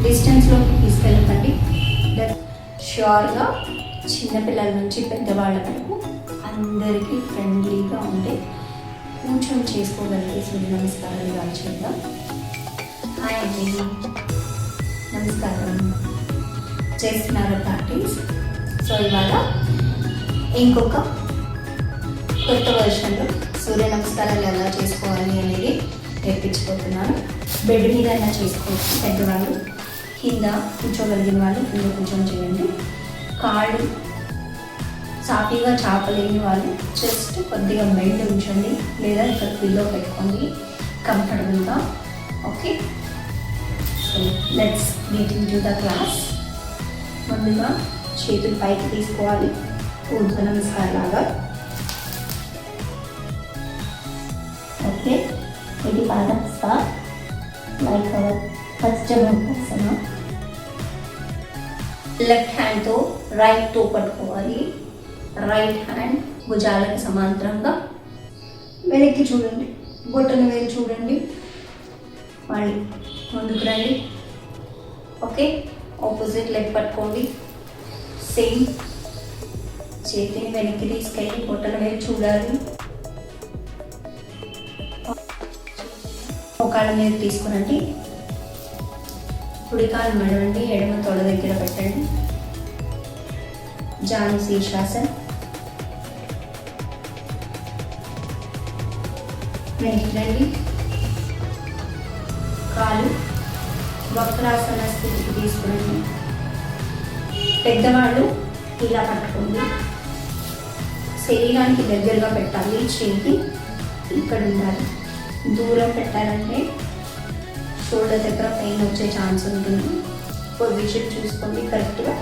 డిస్టెన్స్లోకి తీసుకెళ్ళకండి. ష్యూర్గా చిన్నపిల్లల నుంచి పెద్దవాళ్ళ వరకు అందరికీ ఫ్రెండ్లీగా ఉంటే కూర్చొని చేసుకోగలిగే సూర్య నమస్కారాలు కాదు చేద్దాం. హాయ్ అండి, నమస్కారం. చేస్తున్నారు ప్రాక్టీస్. సో ఇవాళ ఇంకొక కొత్త వర్షన్లో సూర్య నమస్కారాలు ఎలా చేసుకోవాలి అనేది నేర్పించిపోతున్నాను. బెడ్ మీద అయినా చేసుకోవచ్చు. పెద్దవాళ్ళు కింద కూర్చోగలిగిన వాళ్ళు కింద కూర్చొని చేయండి. కాళ్ళు సాఫీగా చాపలేని వాళ్ళు జస్ట్ కొద్దిగా బెండ్ ఉంచండి, లేదా ఇక్కడ పిల్లో పెట్టుకోండి కంఫర్టబుల్గా. Okay, so let's get in to the class. ముందుగా చేతులు పైకి తీసుకోవాలి, ఊర్ధ్వ నమస్కారం లాగా. ఓకే, ఇది పాదహస్త లైక్ అవర్ వజ్రముఖాసన. లెఫ్ట్ హ్యాండ్తో రైట్ టో పట్టుకోవాలి. రైట్ హ్యాండ్ భుజాలకు సమాంతరంగా వెనక్కి చూడండి, బొట్టను వేలు చూడండి, మళ్ళీ ముందుకు రండి. ఓకే, ఆపోజిట్ లెగ్ పట్టుకోండి. సేమ్ చేతిని వెనక్కి తీసుకెళ్ళి బొట్టను వేలు చూడాలి. మోకాళ్ళ మీద తీసుకురండి. కుడికాలు మడవండి, ఎడమ తొడ దగ్గర పెట్టండి. జాను శీర్షాసన్. వెనక్కి కాలు వక్రాసన స్థితికి తీసుకురండి. పెద్దవాళ్ళు ఇలా పట్టుకోండి, శరీరానికి దగ్గరగా పెట్టాలి. చేతి ఇక్కడ ఉండాలి. దూరం పెట్టాలంటే షోల్డర్ దగ్గర పెయిన్ వచ్చే ఛాన్స్ ఉంటుంది. పొజిషన్ చూసుకోండి కరెక్ట్గా.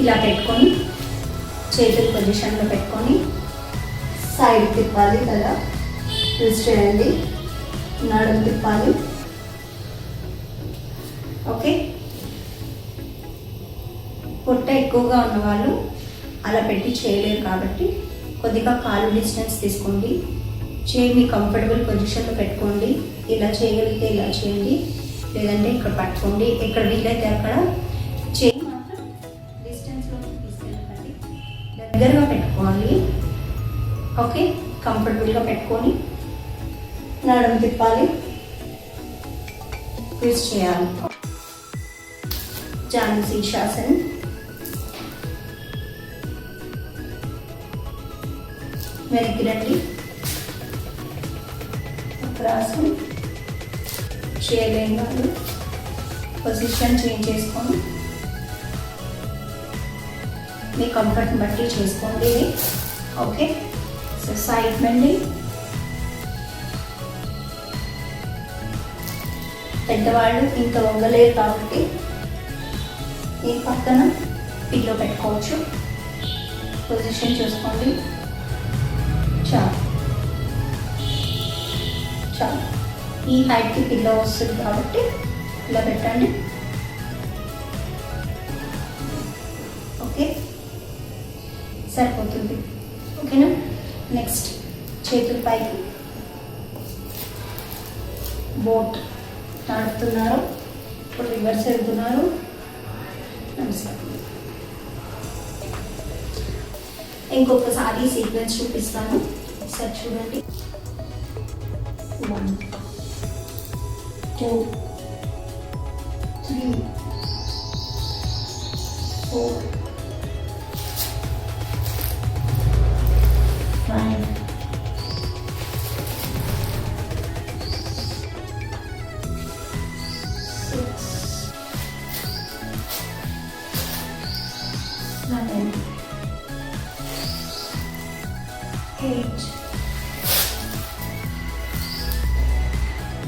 ఇలా పెట్టుకొని చేతులు పొజిషన్లో పెట్టుకొని సైడ్ తిప్పాలి, కదా ట్విస్ట్ చేయండి, నడుము తిప్పాలి. ఓకే, పొట్ట ఎక్కువగా ఉన్నవాళ్ళు అలా పెట్టి చేయలేరు కాబట్టి కొద్దిగా కాలు డిస్టెన్స్ తీసుకోండి. చేయి మీ కంఫర్టబుల్ పొజిషన్లో పెట్టుకోండి. ఇలా చేయగలిగితే ఇలా చేయండి, లేదంటే ఇక్కడ పట్టుకోండి. ఎక్కడ వీలైతే అక్కడ. చేయి మాత్రం డిస్టెన్స్లో తీసుకెళ్ళండి, దగ్గరగా పెట్టుకోవాలి. ఓకే, కంఫర్టబుల్గా పెట్టుకొని నడుము తిప్పాలి, ట్విస్ట్ చేయాలి. జాను శీర్షాసన్. వెనక్కి రండి. వక్రాసన్. చేయలేని వాళ్ళు పొజిషన్ చేంజ్ చేసుకొని మీ కంఫర్ట్ని బట్టి చేసుకోండి. Okay, so side bending. పెద్దవాళ్ళు ఇంత వంగలేరు కాబట్టి ఈ పక్కన పిల్లో పెట్టుకోవచ్చు. పొజిషన్ చూసుకోండి. చాలు చాలు, ఈ హైట్కి పిల్లో వస్తుంది కాబట్టి ఇలా పెట్టండి. ఓకే, సరిపోతుంది. ఓకేనా, నెక్స్ట్ చేతుల పైకి బోట్ నడుపుతున్నారు, ఇప్పుడు రివర్స్ వెళ్తున్నారు. నమస్కారం. ఇంకొకసారి సీక్వెన్స్ చూపిస్తాను, ఒకసారి చూడండి. 1 2 3 4 5 6 7 8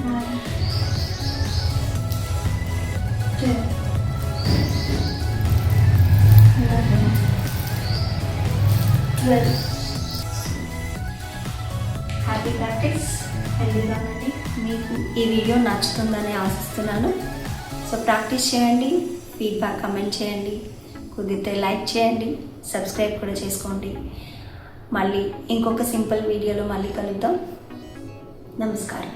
9 10 11 12. Happy practice. హెల్దీగా ఉండండి. మీకు ఈ వీడియో నచ్చుతుందని ఆశిస్తున్నాను. సో ప్రాక్టీస్ చేయండి, ఫీడ్బ్యాక్ కమెంట్ చేయండి, కుదిరితే లైక్ చేయండి, సబ్స్క్రైబ్ కూడా చేసుకోండి. మళ్ళీ ఇంకొక సింపుల్ వీడియోలో మళ్ళీ కలుద్దాం. నమస్కారం.